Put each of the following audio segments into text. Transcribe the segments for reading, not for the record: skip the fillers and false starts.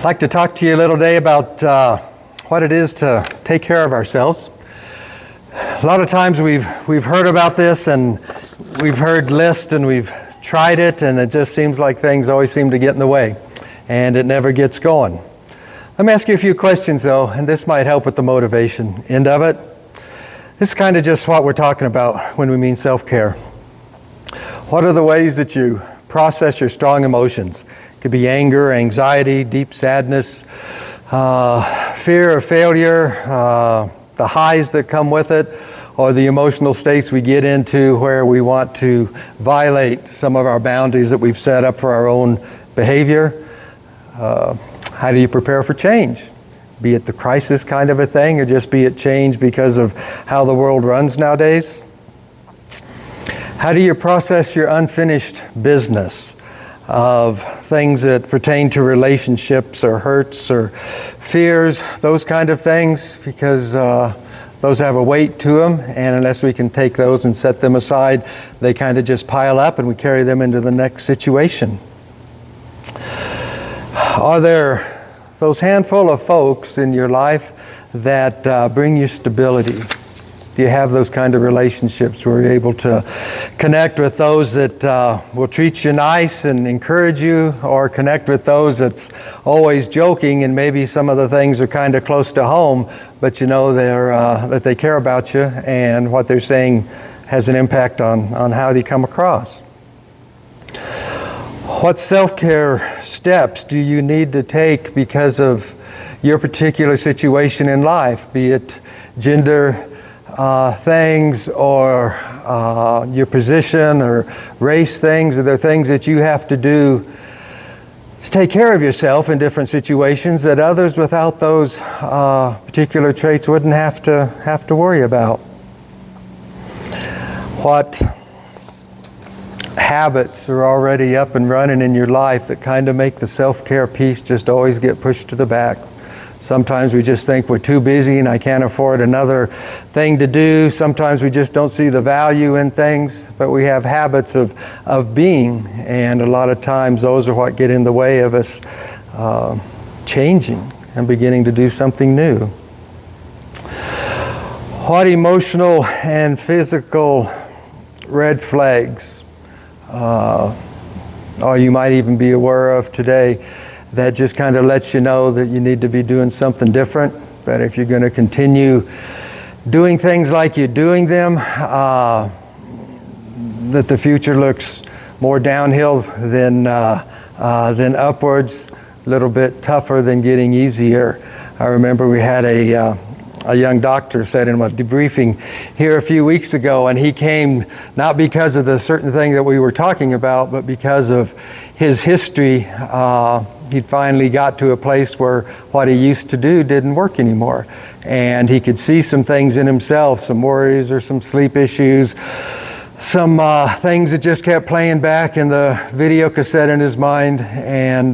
I'd like to talk to you a little today about what it is to take care of ourselves. A lot of times we've heard about this, and we've heard lists, and we've tried it, and it just seems like things always seem to get in the way, and it never gets going. Let me ask you a few questions, though, and this might help with the motivation end of it. This is kind of just what we're talking about when we mean self-care. What are the ways that you process your strong emotions? It could be anger, anxiety, deep sadness, fear of failure, the highs that come with it, or the emotional states we get into where we want to violate some of our boundaries that we've set up for our own behavior. How do you prepare for change? Be it the crisis kind of a thing, or just be it change because of how the world runs nowadays? How do you process your unfinished business of things that pertain to relationships or hurts or fears, those kind of things, because those have a weight to them, and unless we can take those and set them aside, they kind of just pile up and we carry them into the next situation. Are there those handful of folks in your life that bring you stability? Do you have those kind of relationships where you're able to connect with those that will treat you nice and encourage you, or connect with those that's always joking and maybe some of the things are kind of close to home, but you know that they care about you and what they're saying has an impact on how they come across? What self-care steps do you need to take because of your particular situation in life, be it gender things or your position or race things? Are there things that you have to do to take care of yourself in different situations that others without those particular traits wouldn't have to worry about? What habits are already up and running in your life that kind of make the self-care piece just always get pushed to the back? Sometimes we just think we're too busy and I can't afford another thing to do. Sometimes we just don't see the value in things, but we have habits of being, and a lot of times those are what get in the way of us changing and beginning to do something new. What emotional and physical red flags, or you might even be aware of today, that just kind of lets you know that you need to be doing something different, that if you're going to continue doing things like you're doing them, that the future looks more downhill than upwards, a little bit tougher than getting easier. I remember we had a young doctor said in a debriefing here a few weeks ago, and he came not because of the certain thing that we were talking about, but because of his history. He'd finally got to a place where what he used to do didn't work anymore. And he could see some things in himself, some worries or some sleep issues, some things that just kept playing back in the video cassette in his mind. And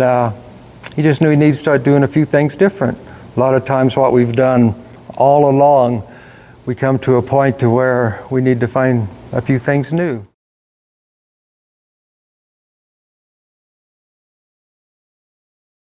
he just knew he needed to start doing a few things different. A lot of times what we've done all along, we come to a point to where we need to find a few things new.